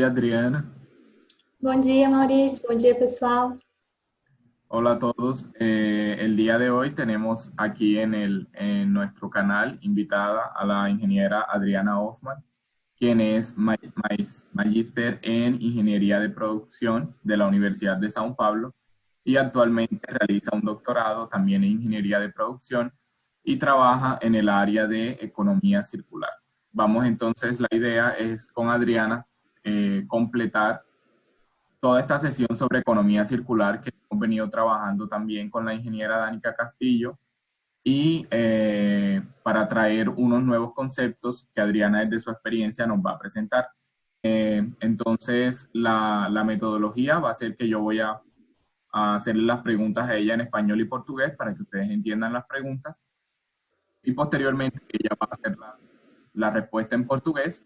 dia, Adriana. Bom dia, Maurício. Bom dia, pessoal. Hola a todos. El día de hoy tenemos aquí en nuestro canal invitada a la ingeniera Adriana Hoffman, quien es magíster en Ingeniería de Producción de la Universidad de São Paulo y actualmente realiza un doctorado también en Ingeniería de Producción y trabaja en el área de economía circular. Vamos entonces, la idea es con Adriana completar toda esta sesión sobre economía circular que hemos venido trabajando también con la ingeniera Danica Castillo y para traer unos nuevos conceptos que Adriana desde su experiencia nos va a presentar. Entonces, la metodología va a ser que yo voy a hacerle las preguntas a ella en español y portugués para que ustedes entiendan las preguntas y posteriormente ella va a hacer la respuesta en portugués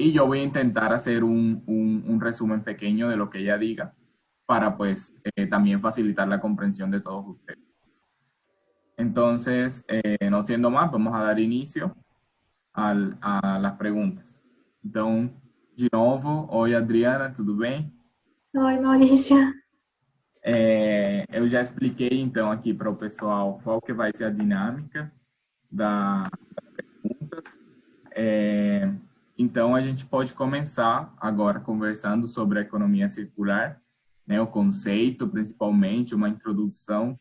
y yo voy a intentar hacer un resumen pequeño de lo que ella diga para pues también facilitar la comprensión de todos ustedes. Entonces, no siendo más, vamos a dar inicio a las perguntas. Então, de novo, oi Adriana, tudo bem? Oi, Maurício. Eu já expliquei então aqui para o pessoal qual que vai ser a dinâmica das perguntas. Então, a gente pode começar agora conversando sobre a economia circular, né, o conceito, principalmente, uma introdução,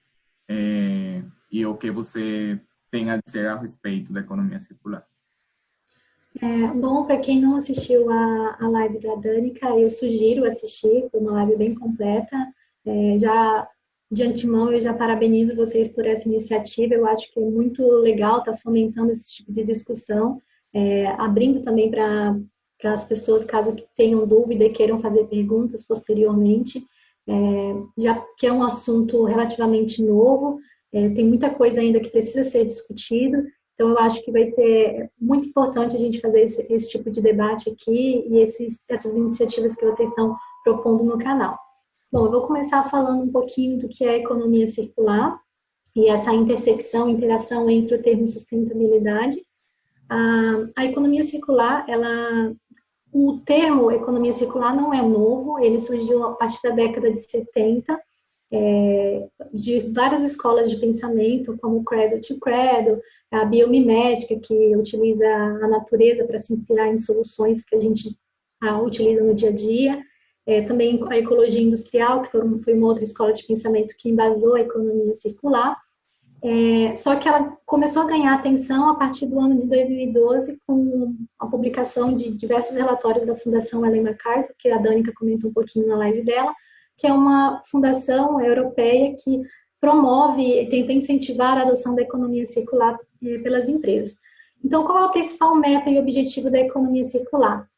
e o que você tem a dizer a respeito da economia circular. Bom, para quem não assistiu a live da Danica, eu sugiro assistir, foi uma live bem completa. Já de antemão, eu já parabenizo vocês por essa iniciativa, eu acho que é muito legal estar fomentando esse tipo de discussão, abrindo também para as pessoas, caso que tenham dúvida e queiram fazer perguntas posteriormente, já que é um assunto relativamente novo, tem muita coisa ainda que precisa ser discutido, então eu acho que vai ser muito importante a gente fazer esse tipo de debate aqui e essas iniciativas que vocês estão propondo no canal. Bom, eu vou começar falando um pouquinho do que é a economia circular e essa interação entre o termo sustentabilidade. A economia circular, o termo economia circular não é novo, ele surgiu a partir da década de 70, de várias escolas de pensamento, como o Cradle to Cradle, a biomimética, que utiliza a natureza para se inspirar em soluções que a gente utiliza no dia a dia, também a ecologia industrial, que foi uma outra escola de pensamento que embasou a economia circular, só que ela começou a ganhar atenção a partir do ano de 2012 com a publicação de diversos relatórios da Fundação Ellen MacArthur, que a Danica comentou um pouquinho na live dela, que é uma fundação europeia que promove e tenta incentivar a adoção da economia circular pelas empresas. Então, qual é o principal meta e objetivo da economia circular?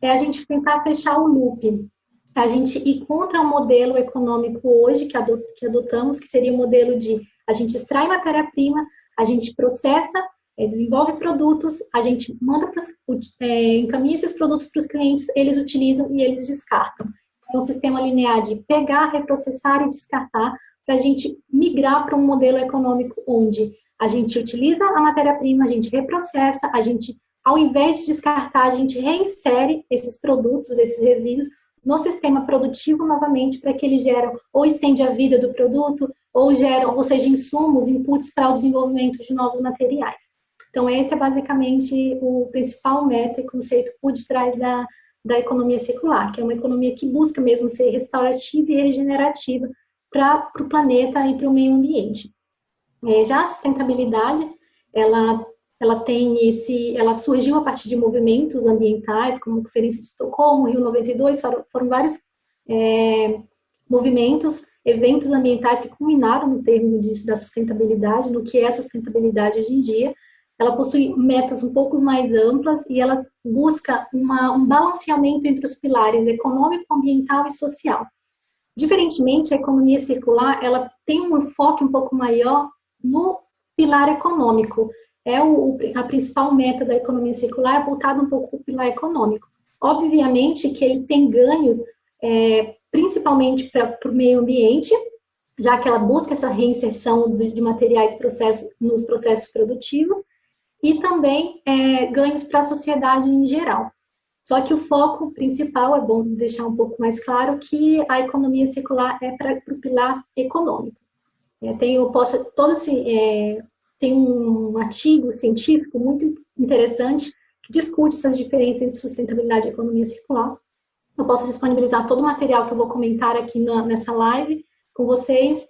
É a gente tentar fechar o loop. A gente ir contra o modelo econômico hoje que adotamos, que seria o modelo de a gente extrai matéria-prima, a gente processa, desenvolve produtos, a gente encaminha esses produtos para os clientes, eles utilizam e eles descartam. É um sistema linear de pegar, reprocessar e descartar, para a gente migrar para um modelo econômico onde a gente utiliza a matéria-prima, a gente reprocessa, a gente, ao invés de descartar, a gente reinsere esses produtos, esses resíduos, no sistema produtivo novamente, para que eles geram ou estende a vida do produto, ou seja, insumos, inputs para o desenvolvimento de novos materiais. Então, esse é basicamente o principal meta e conceito por detrás da economia circular, que é uma economia que busca mesmo ser restaurativa e regenerativa para o planeta e para o meio ambiente. Já a sustentabilidade, ela surgiu a partir de movimentos ambientais, como a Conferência de Estocolmo, Rio 92, foram vários movimentos, eventos ambientais que culminaram no termo da sustentabilidade, no que é a sustentabilidade hoje em dia. Ela possui metas um pouco mais amplas e ela busca um balanceamento entre os pilares econômico, ambiental e social. Diferentemente, a economia circular, ela tem um enfoque um pouco maior no pilar econômico. A principal meta da economia circular é voltada um pouco para o pilar econômico. Obviamente que ele tem ganhos, principalmente para o meio ambiente, já que ela busca essa reinserção de materiais nos processos produtivos, e também ganhos para a sociedade em geral. Só que o foco principal, é bom deixar um pouco mais claro, que a economia circular é para o pilar econômico. Tem um artigo científico muito interessante que discute essas diferenças entre sustentabilidade e economia circular. Eu posso disponibilizar todo o material que eu vou comentar aqui nessa live com vocês,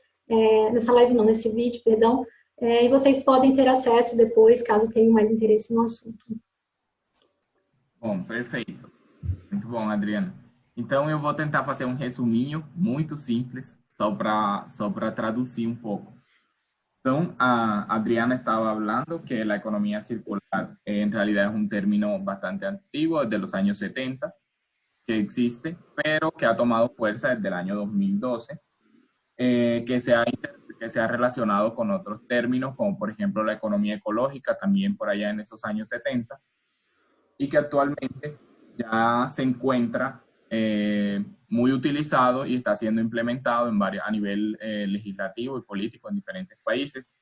nesse vídeo, perdão, e vocês podem ter acesso depois, caso tenham mais interesse no assunto. Bom, perfeito. Muito bom, Adriana. Então, eu vou tentar fazer um resuminho muito simples, só para traduzir um pouco. Então, a Adriana estaba hablando que la economía circular en realidad es un término bastante antiguo, desde los años 70, que existe, pero que ha tomado fuerza desde el año 2012, que se ha relacionado con otros términos, como por ejemplo la economía ecológica, también por allá en esos años 70, y que actualmente ya se encuentra muy utilizado y está siendo implementado a nivel legislativo y político en diferentes países,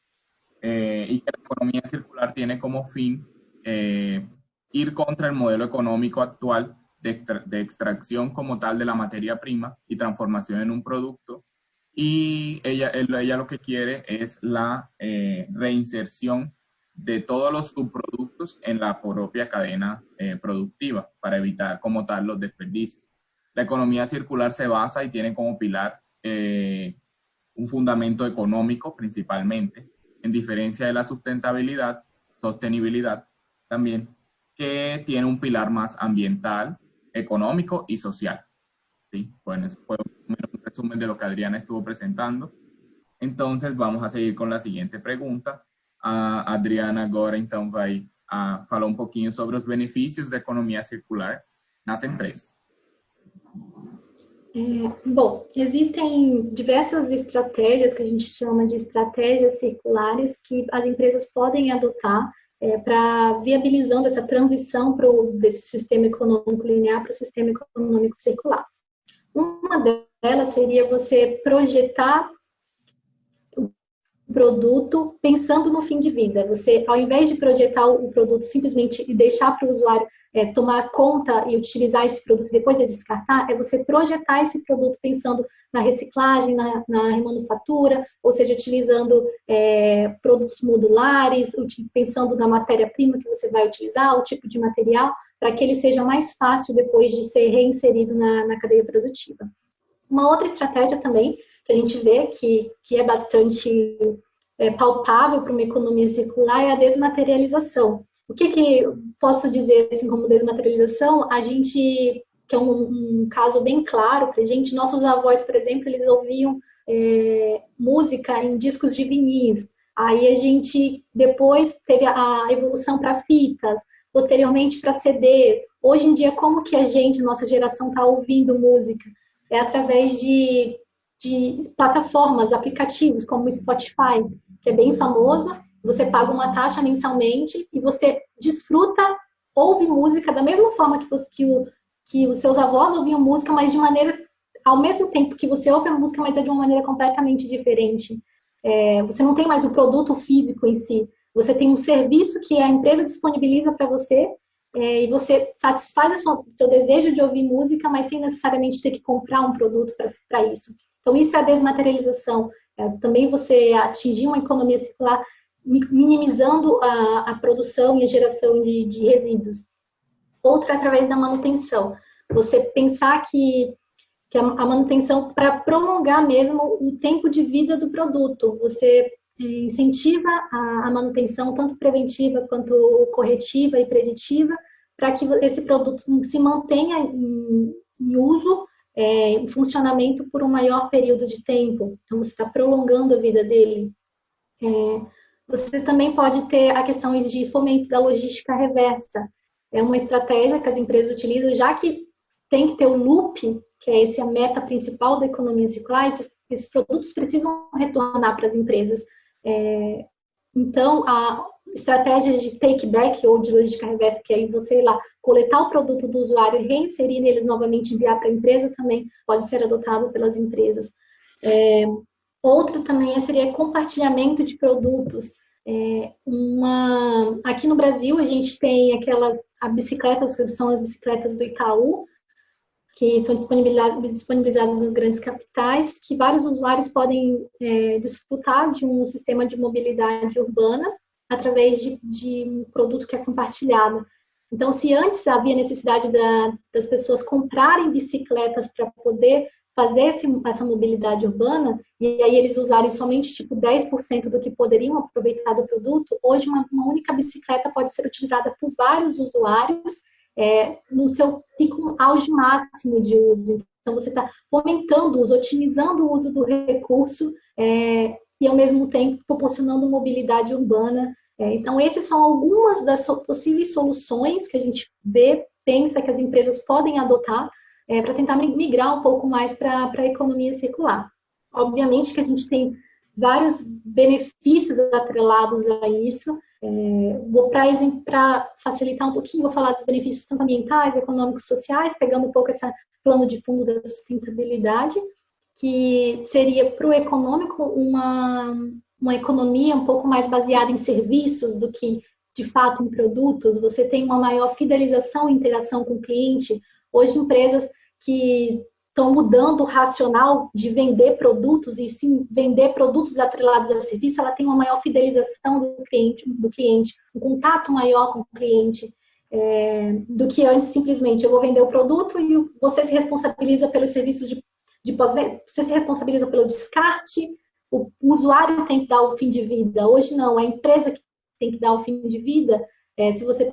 y que la economía circular tiene como fin ir contra el modelo económico actual de extracción como tal de la materia prima y transformación en un producto, y ella lo que quiere es la reinserción de todos los subproductos en la propia cadena productiva para evitar como tal los desperdicios. La economía circular se basa y tiene como pilar un fundamento económico principalmente, en diferencia de la sostenibilidad también, que tiene un pilar más ambiental, económico y social. ¿Sí? Bueno, eso fue un resumen de lo que Adriana estuvo presentando. Entonces, vamos a seguir con la siguiente pregunta. A Adriana agora, então, vai falar um pouquinho sobre os benefícios da economia circular nas empresas. Bom, existem diversas estratégias que a gente chama de estratégias circulares que as empresas podem adotar para viabilizando essa transição desse sistema econômico linear para o sistema econômico circular. Uma delas seria você projetar o produto pensando no fim de vida. Você, ao invés de projetar o produto simplesmente e deixar para o usuário tomar conta e utilizar esse produto e depois descartar, é você projetar esse produto pensando na reciclagem, na remanufatura, ou seja, utilizando produtos modulares, pensando na matéria-prima que você vai utilizar, o tipo de material, para que ele seja mais fácil depois de ser reinserido na cadeia produtiva. Uma outra estratégia também que a gente vê que é bastante palpável para uma economia circular é a desmaterialização. O que posso dizer assim como desmaterialização? A gente, que é um caso bem claro para a gente, nossos avós, por exemplo, eles ouviam música em discos de vinis. Aí a gente depois teve a evolução para fitas, posteriormente para CD. Hoje em dia, como que a gente, nossa geração, está ouvindo música? É através de plataformas, aplicativos como o Spotify, que é bem famoso. Você paga uma taxa mensalmente e você desfruta, ouve música da mesma forma que os seus avós ouviam música, mas de maneira, ao mesmo tempo que você ouve a música, mas é de uma maneira completamente diferente. Você não tem mais o produto físico em si, você tem um serviço que a empresa disponibiliza para você e você satisfaz o seu desejo de ouvir música, mas sem necessariamente ter que comprar um produto para isso. Então, isso é a desmaterialização. Também você atingir uma economia circular minimizando a produção e a geração de resíduos. Outro é através da manutenção. Você pensar que a manutenção, para prolongar mesmo o tempo de vida do produto, você incentiva a manutenção, tanto preventiva quanto corretiva e preditiva, para que esse produto se mantenha em uso, em funcionamento por um maior período de tempo. Então, você está prolongando a vida dele. Você também pode ter a questão de fomento da logística reversa. É uma estratégia que as empresas utilizam, já que tem que ter o loop, que é essa meta principal da economia circular, esses produtos precisam retornar para as empresas. Então, estratégias de take-back ou de logística reversa, que aí você ir lá, coletar o produto do usuário e reinserir neles novamente, enviar para a empresa, também pode ser adotado pelas empresas. Outro também seria compartilhamento de produtos. Aqui no Brasil, a gente tem aquelas bicicletas, que são as bicicletas do Itaú, que são disponibilizadas nas grandes capitais, que vários usuários podem desfrutar de um sistema de mobilidade urbana através de um produto que é compartilhado. Então, se antes havia necessidade das pessoas comprarem bicicletas para poder fazer essa mobilidade urbana, e aí eles usarem somente tipo 10% do que poderiam aproveitar do produto, hoje uma única bicicleta pode ser utilizada por vários usuários no seu pico auge máximo de uso. Então, você está fomentando o uso, otimizando o uso do recurso e, ao mesmo tempo, proporcionando mobilidade urbana. Então, essas são algumas das possíveis soluções que a gente pensa que as empresas podem adotar para tentar migrar um pouco mais para a economia circular. Obviamente que a gente tem vários benefícios atrelados a isso. Para facilitar um pouquinho, vou falar dos benefícios tanto ambientais, econômicos, sociais, pegando um pouco esse plano de fundo da sustentabilidade, que seria para o econômico uma economia um pouco mais baseada em serviços do que, de fato, em produtos. Você tem uma maior fidelização e interação com o cliente. Hoje, empresas que estão mudando o racional de vender produtos e sim vender produtos atrelados a serviço, ela tem uma maior fidelização do cliente, um contato maior com o cliente, do que antes simplesmente eu vou vender o produto e você se responsabiliza pelos serviços de pós-venda, você se responsabiliza pelo descarte, o usuário tem que dar o fim de vida. Hoje não, é a empresa que tem que dar o fim de vida. Se você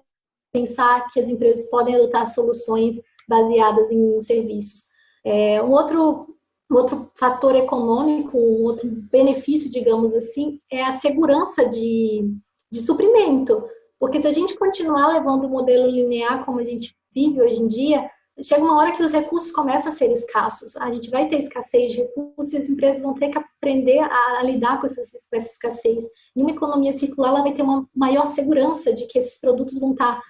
pensar que as empresas podem adotar soluções baseadas em serviços. Um outro fator econômico, um outro benefício, digamos assim, é a segurança de suprimento. Porque se a gente continuar levando o modelo linear como a gente vive hoje em dia, chega uma hora que os recursos começam a ser escassos. A gente vai ter escassez de recursos e as empresas vão ter que aprender a lidar com essa escassez. E uma economia circular ela vai ter uma maior segurança de que esses produtos vão estar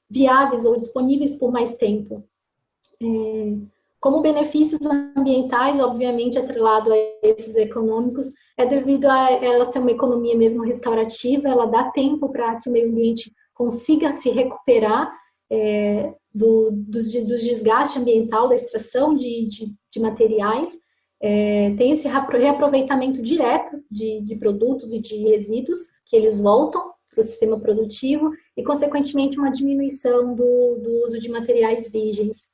viáveis ou disponíveis por mais tempo. Como benefícios ambientais, obviamente, atrelado a esses econômicos, é devido a ela ser uma economia mesmo restaurativa, ela dá tempo para que o meio ambiente consiga se recuperar do desgaste ambiental, da extração de materiais, tem esse reaproveitamento direto de produtos e de resíduos, que eles voltam para o sistema produtivo, e, consequentemente, uma diminuição do uso de materiais virgens.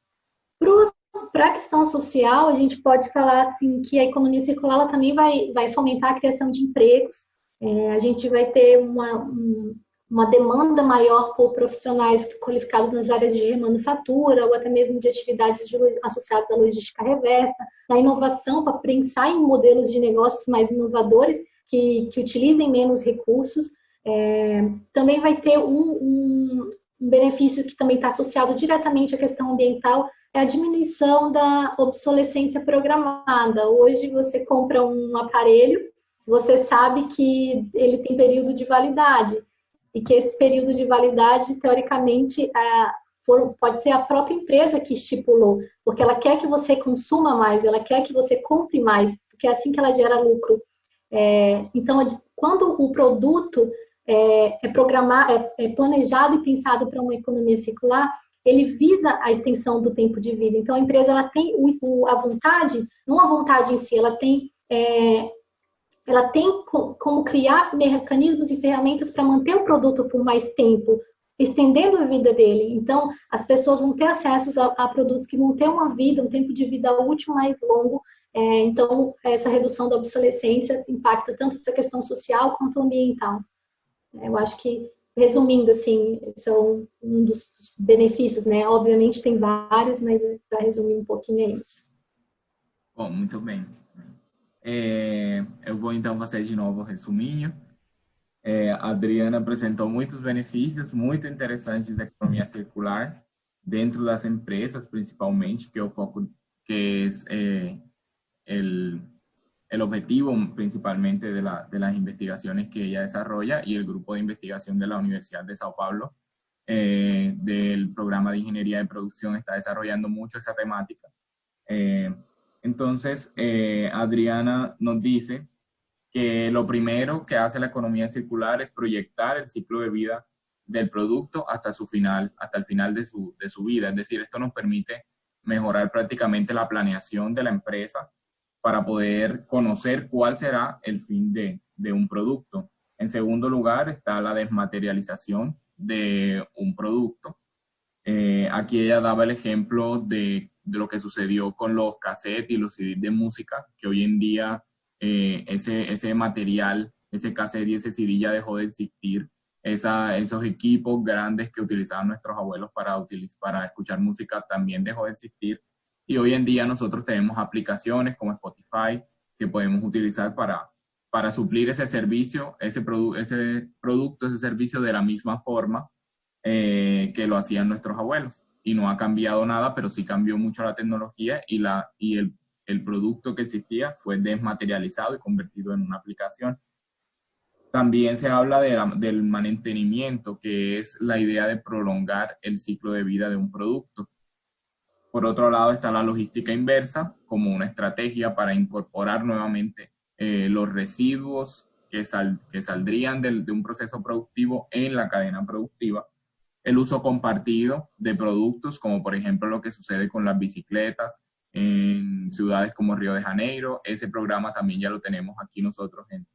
Para a questão social, a gente pode falar assim, que a economia circular ela também vai fomentar a criação de empregos. A gente vai ter uma demanda maior por profissionais qualificados nas áreas de manufatura ou até mesmo de atividades associadas à logística reversa, na inovação, para pensar em modelos de negócios mais inovadores que utilizem menos recursos. Também vai ter um benefício que também está associado diretamente à questão ambiental, é a diminuição da obsolescência programada. Hoje você compra um aparelho, você sabe que ele tem período de validade, e que esse período de validade, teoricamente, pode ser a própria empresa que estipulou, porque ela quer que você consuma mais, ela quer que você compre mais, porque é assim que ela gera lucro. Então, quando o produto é planejado e pensado para uma economia circular, ele visa a extensão do tempo de vida. Então, a empresa ela tem a vontade, não a vontade em si, ela tem como criar mecanismos e ferramentas para manter o produto por mais tempo, estendendo a vida dele. Então, as pessoas vão ter acesso a produtos que vão ter uma vida, um tempo de vida útil mais longo. Então, essa redução da obsolescência impacta tanto essa questão social quanto ambiental. Eu acho que, resumindo, assim, são um dos benefícios, né? Obviamente tem vários, mas para resumir um pouquinho é isso. Bom, muito bem. Eu vou então fazer de novo o resuminho. A Adriana apresentou muitos benefícios muito interessantes da economia circular dentro das empresas, principalmente, que é o foco, que é el objetivo principalmente de las investigaciones que ella desarrolla y el grupo de investigación de la Universidad de Sao Paulo del programa de Ingeniería de Producción está desarrollando mucho esa temática. Entonces, Adriana nos dice que lo primero que hace la economía circular es proyectar el ciclo de vida del producto hasta su final, hasta el final de su vida. Es decir, esto nos permite mejorar prácticamente la planeación de la empresa para poder conocer cuál será el fin de un producto. En segundo lugar está la desmaterialización de un producto. Aquí ella daba el ejemplo de lo que sucedió con los cassettes y los CDs de música, que hoy en día ese material, ese cassette y ese CD ya dejó de existir. Esos equipos grandes que utilizaban nuestros abuelos para escuchar música también dejó de existir. Y hoy en día nosotros tenemos aplicaciones como Spotify que podemos utilizar para suplir ese servicio, ese producto, ese servicio de la misma forma que lo hacían nuestros abuelos. Y no ha cambiado nada, pero sí cambió mucho la tecnología y el producto que existía fue desmaterializado y convertido en una aplicación. También se habla del mantenimiento, que es la idea de prolongar el ciclo de vida de un producto. Por otro lado está la logística inversa, como una estrategia para incorporar nuevamente los residuos que saldrían de un proceso productivo en la cadena productiva. El uso compartido de productos, como por ejemplo lo que sucede con las bicicletas en ciudades como Río de Janeiro. Ese programa también ya lo tenemos aquí nosotros en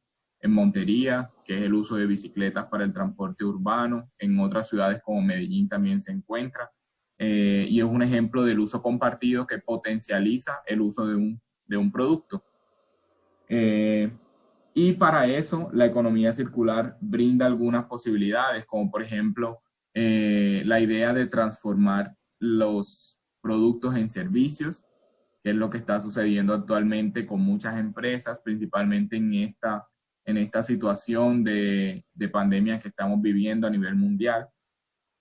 Montería, que es el uso de bicicletas para el transporte urbano. En otras ciudades como Medellín también se encuentra. Y es un ejemplo del uso compartido que potencializa el uso de un producto. Y para eso la economía circular brinda algunas posibilidades, como por ejemplo la idea de transformar los productos en servicios, que es lo que está sucediendo actualmente con muchas empresas, principalmente en esta situación de pandemia que estamos viviendo a nivel mundial.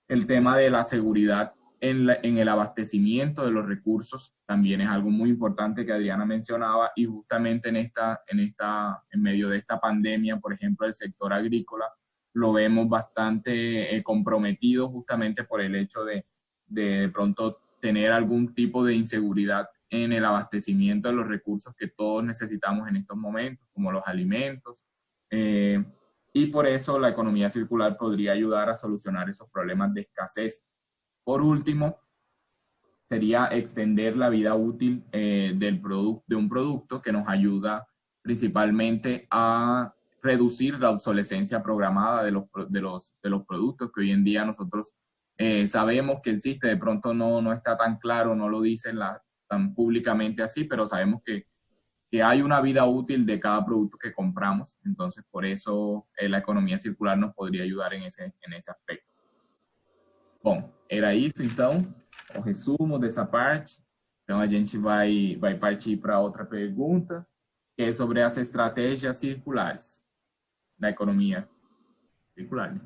El tema de la seguridad en el abastecimiento de los recursos también es algo muy importante que Adriana mencionaba, y justamente en medio de esta pandemia, por ejemplo, el sector agrícola lo vemos bastante comprometido justamente por el hecho de pronto tener algún tipo de inseguridad en el abastecimiento de los recursos que todos necesitamos en estos momentos, como los alimentos. Y por eso la economía circular podría ayudar a solucionar esos problemas de escasez. Por último, sería extender la vida útil de un producto, que nos ayuda principalmente a reducir la obsolescencia programada de los productos que hoy en día nosotros sabemos que existe. De pronto no está tan claro, no lo dicen tan públicamente así, pero sabemos que hay una vida útil de cada producto que compramos. Entonces, por eso la economia circular nos podría ayudar en ese aspecto. Bom, era isso então, o resumo dessa parte. Então a gente vai partir para outra pergunta, que é sobre as estratégias circulares da economia circular. Né?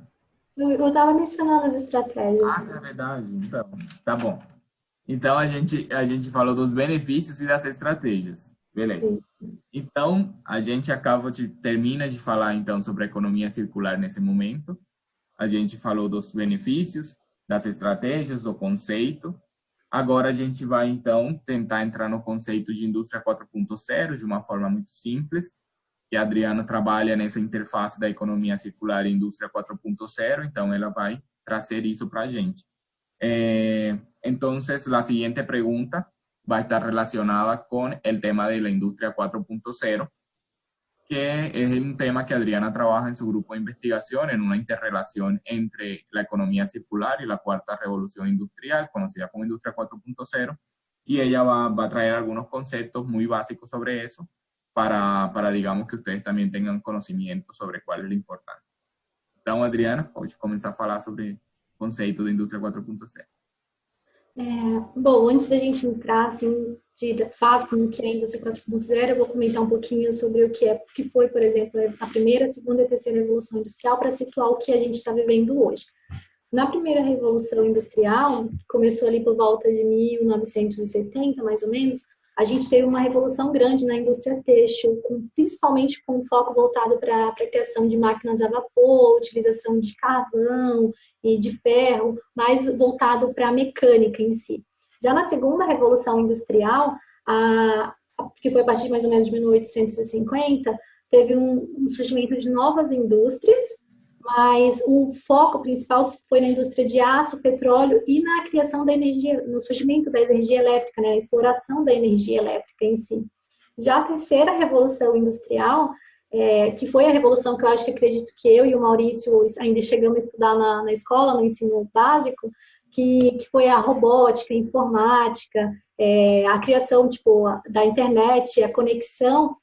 Eu estava mencionando as estratégias. Ah, é verdade. Então, tá bom. Então a gente falou dos benefícios e das estratégias. Beleza. Então a gente termina de falar então sobre a economia circular nesse momento. A gente falou dos benefícios, das estratégias, do conceito. Agora a gente vai, então, tentar entrar no conceito de indústria 4.0 de uma forma muito simples, que a Adriana trabalha nessa interface da economia circular e indústria 4.0, então ela vai trazer isso para a gente. Entonces, la siguiente pregunta va a estar relacionada con el tema de la industria 4.0, que es un tema que Adriana trabaja en su grupo de investigación en una interrelación entre la economía circular y la cuarta revolución industrial, conocida como industria 4.0, y ella va a traer algunos conceptos muy básicos sobre eso para digamos, que ustedes también tengan conocimiento sobre cuál es la importancia. Então, Adriana, pode começar a falar sobre o conceito da indústria 4.0. Bom, antes da gente entrar assim, de fato no que é a indústria 4.0, eu vou comentar um pouquinho sobre o que foi, por exemplo, a primeira, a segunda e a terceira revolução industrial, para situar o que a gente está vivendo hoje. Na primeira revolução industrial, começou ali por volta de 1970, mais ou menos, a gente teve uma revolução grande na indústria têxtil, principalmente com foco voltado para a criação de máquinas a vapor, utilização de carvão e de ferro, mais voltado para a mecânica em si. Já na segunda revolução industrial, que foi a partir de mais ou menos de 1850, teve um surgimento de novas indústrias, mas o foco principal foi na indústria de aço, petróleo e na criação da energia, no surgimento da energia elétrica, né, a exploração da energia elétrica em si. Já a terceira revolução industrial, que foi a revolução que eu acho que acredito que eu e o Maurício ainda chegamos a estudar na escola, no ensino básico, que foi a robótica, a informática, a criação tipo, da internet, a conexão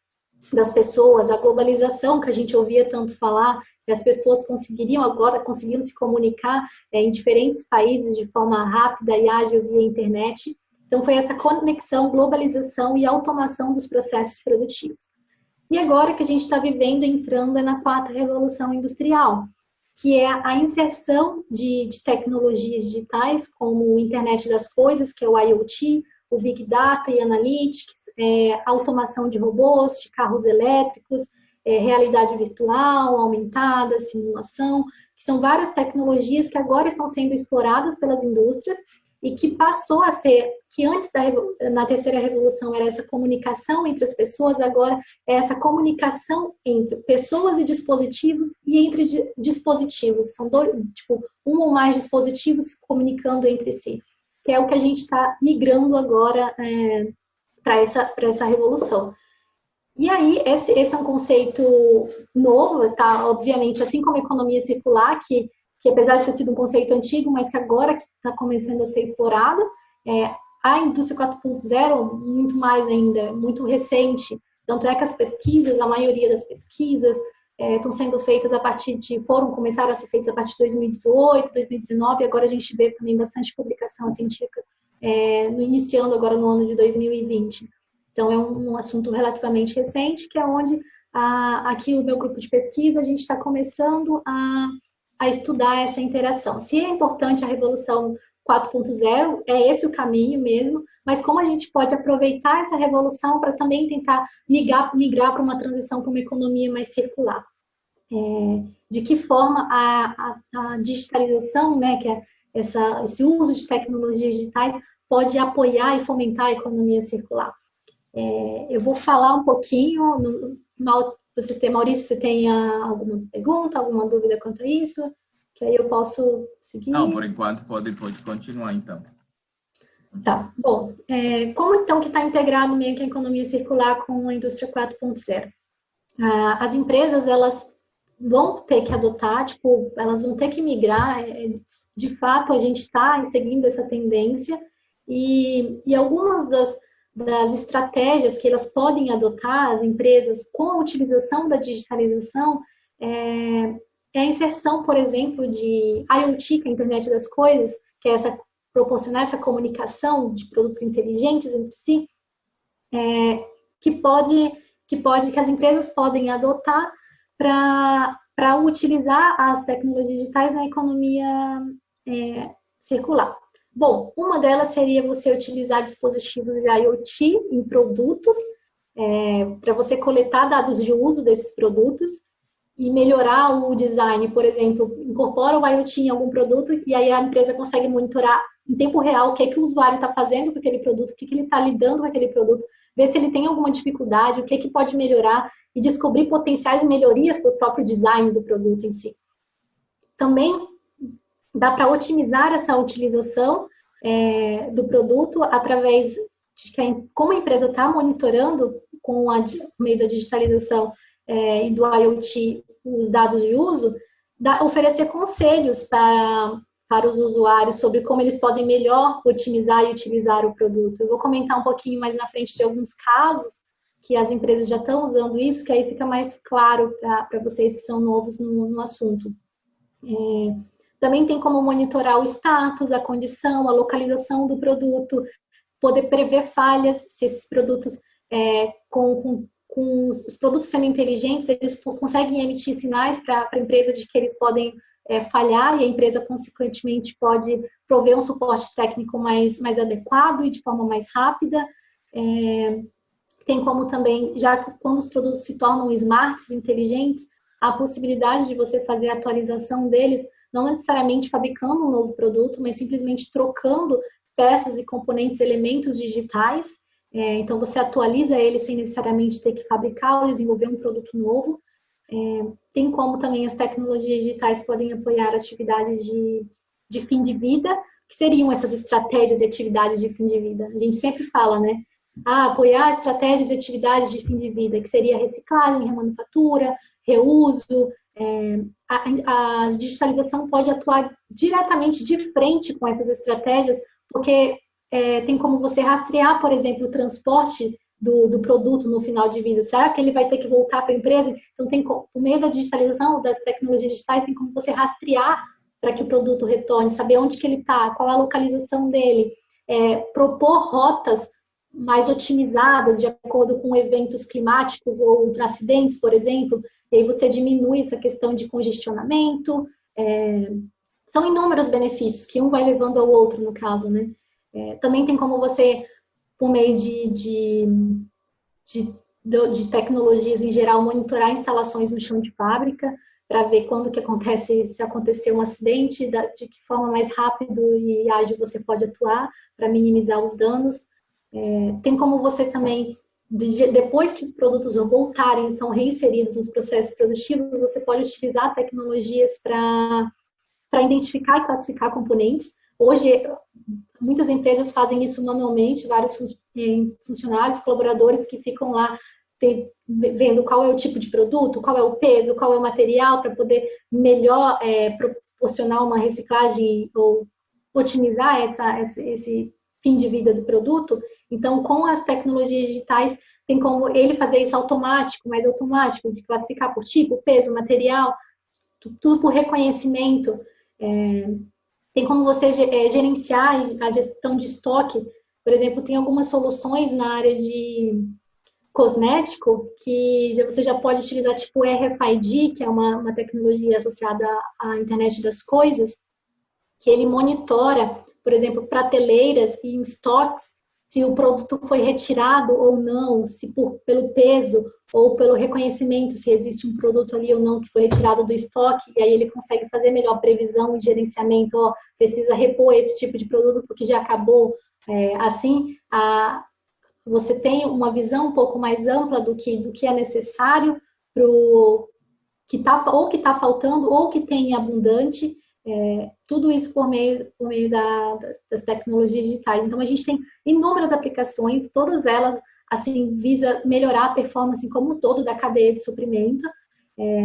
das pessoas, a globalização que a gente ouvia tanto falar, que as pessoas conseguiam se comunicar em diferentes países de forma rápida e ágil via internet. Então, foi essa conexão, globalização e automação dos processos produtivos. E agora que a gente está vivendo, entrando na quarta revolução industrial, que é a inserção de tecnologias digitais, como o Internet das Coisas, que é o IoT, o Big Data e Analytics, automação de robôs, de carros elétricos, realidade virtual, aumentada, simulação, que são várias tecnologias que agora estão sendo exploradas pelas indústrias e que passou a ser, que antes na terceira revolução era essa comunicação entre as pessoas, agora é essa comunicação entre pessoas e dispositivos e entre dispositivos. São dois, tipo, um ou mais dispositivos comunicando entre si, que é o que a gente está migrando agora para essa revolução. E aí, esse é um conceito novo, tá? Obviamente, assim como a economia circular, que apesar de ter sido um conceito antigo, mas que agora está começando a ser explorado, a indústria 4.0, muito mais ainda, muito recente, tanto é que as pesquisas, a maioria das pesquisas, estão sendo feitas começaram a ser feitas a partir de 2018, 2019, agora a gente vê também bastante publicação científica iniciando agora no ano de 2020. Então, é um assunto relativamente recente, que é onde aqui o meu grupo de pesquisa, a gente está começando a estudar essa interação. Se é importante a Revolução 4.0, é esse o caminho mesmo, mas como a gente pode aproveitar essa revolução para também tentar migrar para uma transição para uma economia mais circular. De que forma a digitalização, né, que é esse uso de tecnologias digitais, pode apoiar e fomentar a economia circular. Eu vou falar um pouquinho, Maurício, você tem alguma pergunta, alguma dúvida quanto a isso? Que aí eu posso seguir? Não, por enquanto pode continuar, então. Tá, bom. Como então que está integrado meio que a economia circular com a indústria 4.0? As empresas, elas vão ter que adotar, tipo, elas vão ter que migrar, de fato a gente está seguindo essa tendência, e algumas das estratégias que elas podem adotar, as empresas, com a utilização da digitalização, é a inserção, por exemplo, de IoT, que é a internet das coisas, que é proporcionar essa comunicação de produtos inteligentes entre si, que as empresas podem adotar para utilizar as tecnologias digitais na economia circular. Bom, uma delas seria você utilizar dispositivos de IoT em produtos, para você coletar dados de uso desses produtos e melhorar o design. Por exemplo, incorpora o IoT em algum produto e aí a empresa consegue monitorar em tempo real o que o usuário está fazendo com aquele produto, o que ele está lidando com aquele produto, ver se ele tem alguma dificuldade, o que pode melhorar e descobrir potenciais melhorias para o próprio design do produto em si. Também dá para otimizar essa utilização do produto através de como a empresa está monitorando com o meio da digitalização e do IoT os dados de uso, oferecer conselhos para os usuários sobre como eles podem melhor otimizar e utilizar o produto. Eu vou comentar um pouquinho mais na frente de alguns casos que as empresas já estão usando isso, que aí fica mais claro para vocês que são novos no assunto. Também tem como monitorar o status, a condição, a localização do produto, poder prever falhas, se esses produtos, com os produtos sendo inteligentes, eles conseguem emitir sinais para a empresa de que eles podem falhar e a empresa, consequentemente, pode prover um suporte técnico mais adequado e de forma mais rápida. Tem como também, já que quando os produtos se tornam smarts, inteligentes, a possibilidade de você fazer a atualização deles, não necessariamente fabricando um novo produto, mas simplesmente trocando peças e componentes, elementos digitais, Então, você atualiza ele sem necessariamente ter que fabricar ou desenvolver um produto novo. Tem como também as tecnologias digitais podem apoiar atividades de fim de vida, que seriam essas estratégias e atividades de fim de vida. A gente sempre fala, né? Apoiar estratégias e atividades de fim de vida, que seria reciclagem, remanufatura, reuso. A digitalização pode atuar diretamente de frente com essas estratégias, porque tem como você rastrear, por exemplo, o transporte do produto no final de vida. Será que ele vai ter que voltar para a empresa? Então, por meio da digitalização, das tecnologias digitais, tem como você rastrear para que o produto retorne, saber onde que ele está, qual a localização dele, propor rotas mais otimizadas de acordo com eventos climáticos ou acidentes, por exemplo, e aí você diminui essa questão de congestionamento. São inúmeros benefícios que um vai levando ao outro, no caso, né? Também tem como você, por meio de tecnologias em geral, monitorar instalações no chão de fábrica, para ver quando que acontece, se acontecer um acidente, de que forma mais rápido e ágil você pode atuar para minimizar os danos. Tem como você também, depois que os produtos voltarem, estão reinseridos nos processos produtivos, você pode utilizar tecnologias para identificar e classificar componentes. Hoje, muitas empresas fazem isso manualmente, vários funcionários, colaboradores que ficam lá vendo qual é o tipo de produto, qual é o peso, qual é o material, para poder melhor proporcionar uma reciclagem ou otimizar esse fim de vida do produto. Então, com as tecnologias digitais, tem como ele fazer isso mais automático, de classificar por tipo, peso, material, tudo por reconhecimento. Tem como você gerenciar a gestão de estoque. Por exemplo, tem algumas soluções na área de cosmético que você já pode utilizar, tipo RFID, que é uma tecnologia associada à internet das coisas, que ele monitora, por exemplo, prateleiras e estoques, se o produto foi retirado ou não, se pelo peso ou pelo reconhecimento, se existe um produto ali ou não que foi retirado do estoque, e aí ele consegue fazer melhor previsão e gerenciamento, precisa repor esse tipo de produto porque já acabou. Assim, você tem uma visão um pouco mais ampla do que é necessário que está faltando ou que tem abundante. Tudo isso por meio das tecnologias digitais. Então, a gente tem inúmeras aplicações, todas elas, assim, visa melhorar a performance como um todo da cadeia de suprimento,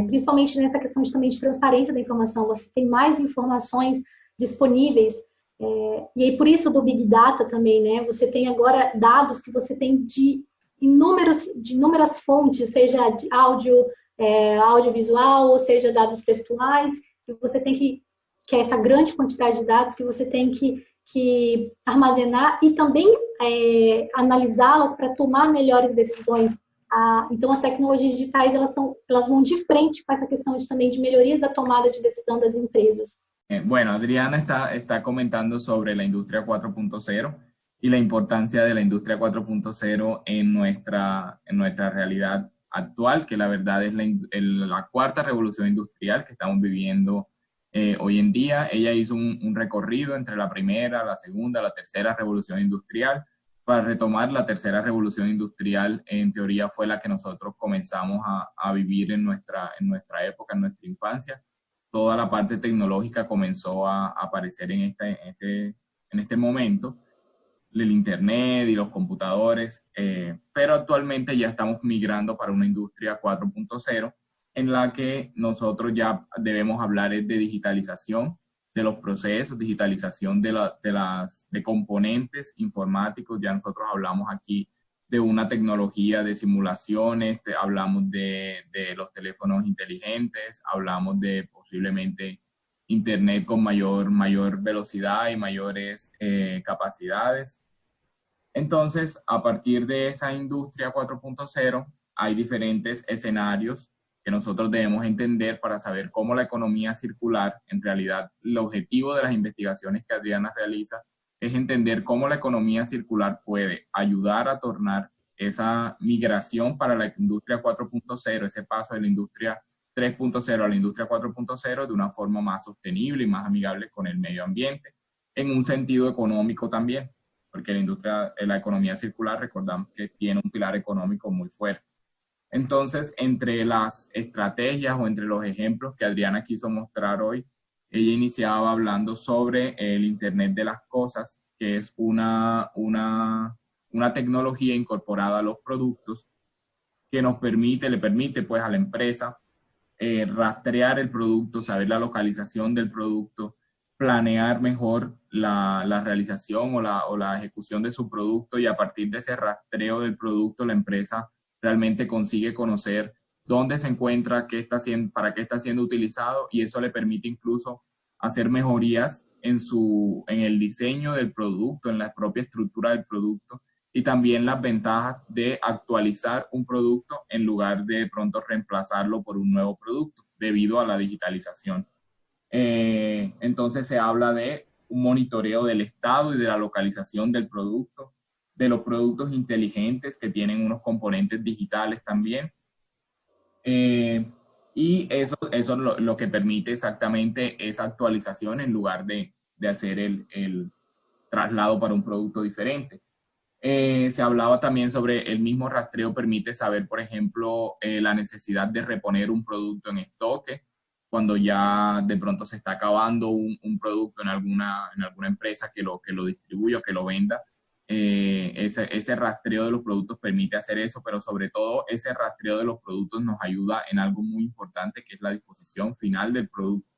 principalmente nessa questão também de transparência da informação. Você tem mais informações disponíveis, e aí por isso do Big Data também, né? Você tem agora dados que você tem de inúmeras fontes, seja de audiovisual, ou seja, dados textuais, que você tem que é essa grande quantidade de dados que você tem que armazenar e também analisá-las para tomar melhores decisões. Então, as tecnologias digitais elas vão de frente com essa questão também de melhoria da tomada de decisão das empresas. Bueno, Adriana está comentando sobre la industria 4.0 y la importancia de la industria 4.0 en nuestra realidad actual, que la verdad es la cuarta revolución industrial que estamos viviendo hoy en día. Ella hizo un recorrido entre la primera, la segunda, la tercera revolución industrial. Para retomar, la tercera revolución industrial, en teoría, fue la que nosotros comenzamos a vivir en nuestra época, en nuestra infancia. Toda la parte tecnológica comenzó a aparecer en este momento, el Internet y los computadores, pero actualmente ya estamos migrando para una industria 4.0, en la que nosotros ya debemos hablar de digitalización de los procesos, digitalización de componentes informáticos. Ya nosotros hablamos aquí de una tecnología de simulaciones, hablamos de los teléfonos inteligentes, hablamos de posiblemente Internet con mayor velocidad y mayores capacidades. Entonces, a partir de esa industria 4.0, hay diferentes escenarios que nosotros debemos entender para saber cómo la economía circular, en realidad, el objetivo de las investigaciones que Adriana realiza es entender cómo la economía circular puede ayudar a tornar esa migración para la industria 4.0, ese paso de la industria 3.0 a la industria 4.0 de una forma más sostenible y más amigable con el medio ambiente, en un sentido económico también. porque la economía circular, recordamos que tiene un pilar económico muy fuerte. Entonces, entre las estrategias o entre los ejemplos que Adriana quiso mostrar hoy, ella iniciaba hablando sobre el Internet de las Cosas, que es una tecnología incorporada a los productos que le permite pues a la empresa rastrear el producto, saber la localización del producto, planear mejor la realización o la ejecución de su producto, y a partir de ese rastreo del producto la empresa realmente consigue conocer dónde se encuentra, qué está haciendo, para qué está siendo utilizado, y eso le permite incluso hacer mejorías en el diseño del producto, en la propia estructura del producto, y también las ventajas de actualizar un producto en lugar de pronto reemplazarlo por un nuevo producto debido a la digitalización. Entonces se habla de un monitoreo del estado y de la localización del producto, de los productos inteligentes que tienen unos componentes digitales también. Y eso lo que permite exactamente esa actualización en lugar de hacer el traslado para un producto diferente. Se hablaba también sobre el mismo rastreo permite saber, por ejemplo, la necesidad de reponer un producto en estoque cuando ya de pronto se está acabando un producto en alguna empresa que lo distribuya o que lo venda. Ese rastreo de los productos permite hacer eso, pero sobre todo ese rastreo de los productos nos ayuda en algo muy importante, que es la disposición final del producto,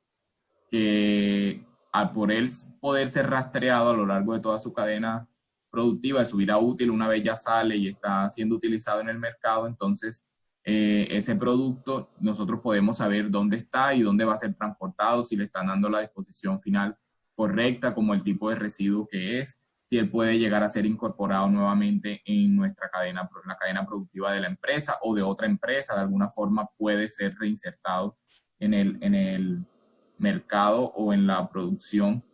que al poder ser rastreado a lo largo de toda su cadena productiva, de su vida útil, una vez ya sale y está siendo utilizado en el mercado, entonces ese producto nosotros podemos saber dónde está y dónde va a ser transportado, si le están dando la disposición final correcta, como el tipo de residuo que es, si él puede llegar a ser incorporado nuevamente en nuestra cadena, en la cadena productiva de la empresa o de otra empresa, de alguna forma puede ser reinsertado en el mercado o en la producción.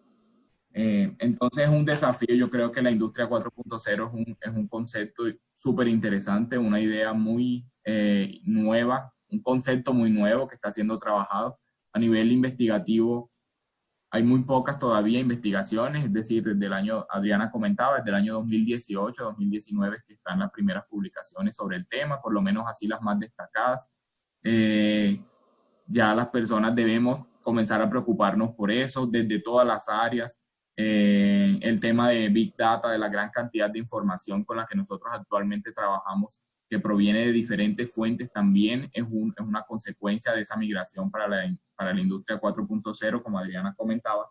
Entonces es un desafío. Yo creo que la industria 4.0 es un concepto súper interesante, una idea muy nueva, un concepto muy nuevo que está siendo trabajado a nivel investigativo. Hay muy pocas todavía investigaciones, es decir, desde el año, Adriana comentaba, desde el año 2018, 2019 que están las primeras publicaciones sobre el tema, por lo menos así las más destacadas. Ya las personas debemos comenzar a preocuparnos por eso desde todas las áreas. El tema de Big Data, de la gran cantidad de información con la que nosotros actualmente trabajamos, que proviene de diferentes fuentes, también es una consecuencia de esa migración para la industria 4.0, como Adriana comentaba.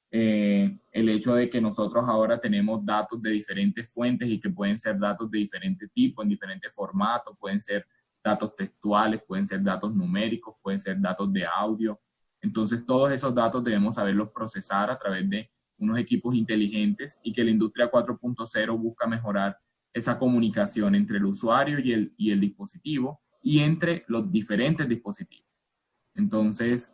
El hecho de que nosotros ahora tenemos datos de diferentes fuentes y que pueden ser datos de diferente tipo, en diferentes formatos, pueden ser datos textuales, pueden ser datos numéricos, pueden ser datos de audio. Entonces, todos esos datos debemos saberlos procesar a través de unos equipos inteligentes, y que la industria 4.0 busca mejorar esa comunicación entre el usuario y el dispositivo y entre los diferentes dispositivos. Entonces,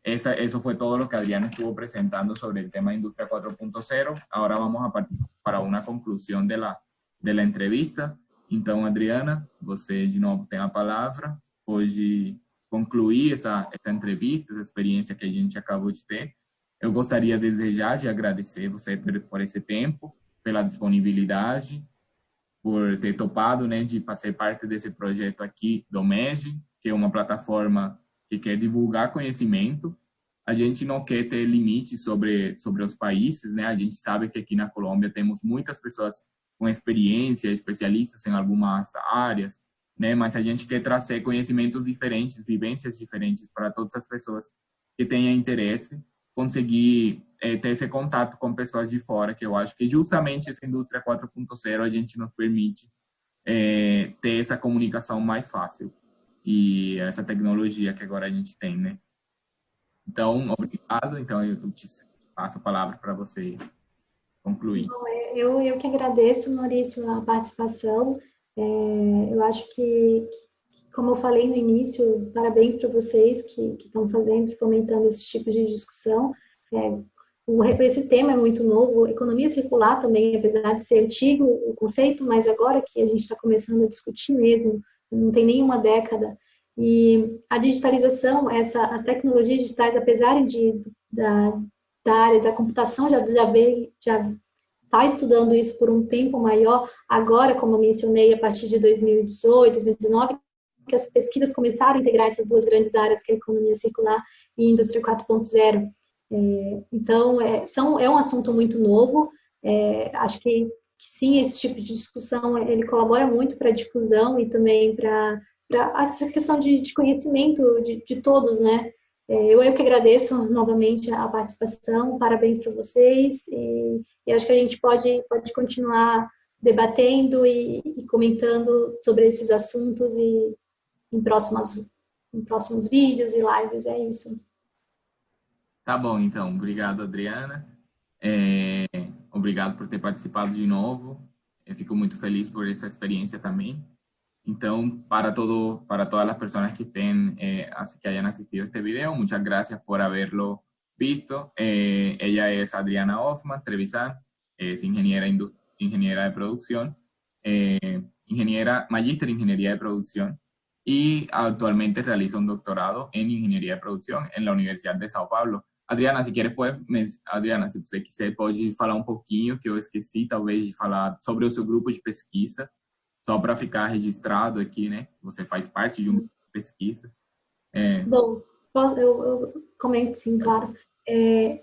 eso fue todo lo que Adriana estuvo presentando sobre el tema de Industria 4.0. Ahora vamos a partir para una conclusión de la entrevista. Então, Adriana, você de novo tem a palavra. Pode concluir essa entrevista, essa experiência que a gente acabou de ter. Eu gostaria desde já de agradecer você por esse tempo, pela disponibilidade, por ter topado, né, de fazer parte desse projeto aqui do MED, que é uma plataforma que quer divulgar conhecimento. A gente não quer ter limites sobre os países, né? A gente sabe que aqui na Colômbia temos muitas pessoas com experiência, especialistas em algumas áreas, né? Mas a gente quer trazer conhecimentos diferentes, vivências diferentes para todas as pessoas que tenham interesse, conseguir ter esse contato com pessoas de fora, que eu acho que justamente essa indústria 4.0 a gente nos permite ter essa comunicação mais fácil e essa tecnologia que agora a gente tem, né? Então, obrigado. Então, eu te passo a palavra para você concluir. Bom, eu que agradeço, Maurício, a participação. Eu acho que, como eu falei no início, parabéns para vocês que estão fazendo, fomentando esse tipo de discussão. Esse tema é muito novo, economia circular também, apesar de ser antigo o conceito, mas agora que a gente está começando a discutir mesmo, não tem nenhuma década, e a digitalização, as tecnologias digitais, apesar da área da computação já está estudando isso por um tempo maior, agora, como eu mencionei, a partir de 2018, 2019, que as pesquisas começaram a integrar essas duas grandes áreas, que é a economia circular e a indústria 4.0. Então, é um assunto muito novo, acho que sim, esse tipo de discussão, ele colabora muito para a difusão e também para essa questão de conhecimento de todos, né? Eu que agradeço novamente a participação, parabéns para vocês, e acho que a gente pode continuar debatendo e comentando sobre esses assuntos em próximos vídeos e lives, é isso. Tá bom, então. Obrigado, Adriana. É, obrigado por ter participado de novo. Eu fico muito feliz por essa experiência também. Então, para todas las personas que que hayan asistido a este video, muchas gracias por haberlo visto. Ella es Adriana Hoffman Trevisan, es ingeniera de producción, magíster en ingeniería de producción y actualmente realiza un doctorado en ingeniería de producción en la Universidad de Sao Paulo. Adriana, se quieres, Adriana, se você quiser, pode falar um pouquinho, que eu esqueci, talvez, de falar sobre o seu grupo de pesquisa, só para ficar registrado aqui, né? Você faz parte de um grupo de pesquisa. Bom, eu comento sim, claro.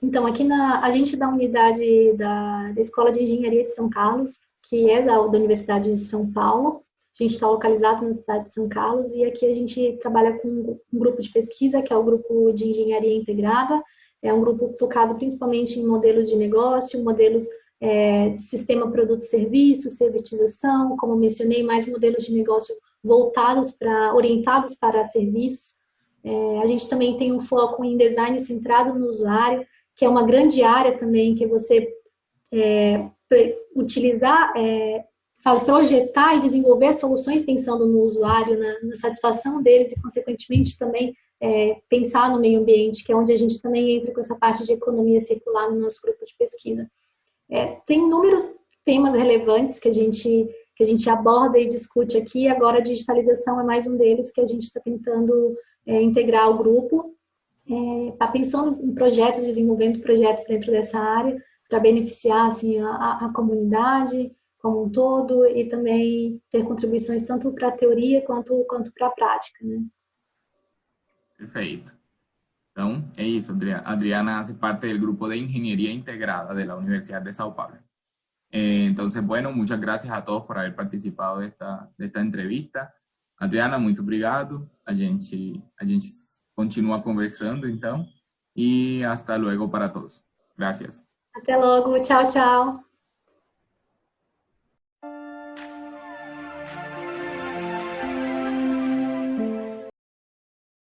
Então, aqui a gente da unidade da Escola de Engenharia de São Carlos, que é da Universidade de São Paulo, a gente está localizado na cidade de São Carlos, e aqui a gente trabalha com um grupo de pesquisa, que é o grupo de Engenharia Integrada, é um grupo focado principalmente em modelos de negócio, modelos de sistema produto-serviço, servitização, como mencionei, mais modelos de negócio orientados para serviços. A gente também tem um foco em design centrado no usuário, que é uma grande área também, que você utilizar, projetar e desenvolver soluções pensando no usuário, na satisfação deles e, consequentemente, também pensar no meio ambiente, que é onde a gente também entra com essa parte de economia circular no nosso grupo de pesquisa. Tem inúmeros temas relevantes que a gente aborda e discute aqui, agora a digitalização é mais um deles que a gente está tentando integrar o grupo, está pensando em projetos, desenvolvendo projetos dentro dessa área, para beneficiar assim, a comunidade como um todo e também ter contribuições tanto para a teoria quanto para a prática, né? Perfeito. Então, é isso. Adriana hace parte del grupo de Ingeniería Integrada de la Universidad de Sao Paulo. Entonces, bueno, muchas gracias a todos por haber participado de esta entrevista. Adriana, muito obrigado. A gente continua conversando, então. E hasta luego para todos. Gracias. Até logo. Tchau, tchau.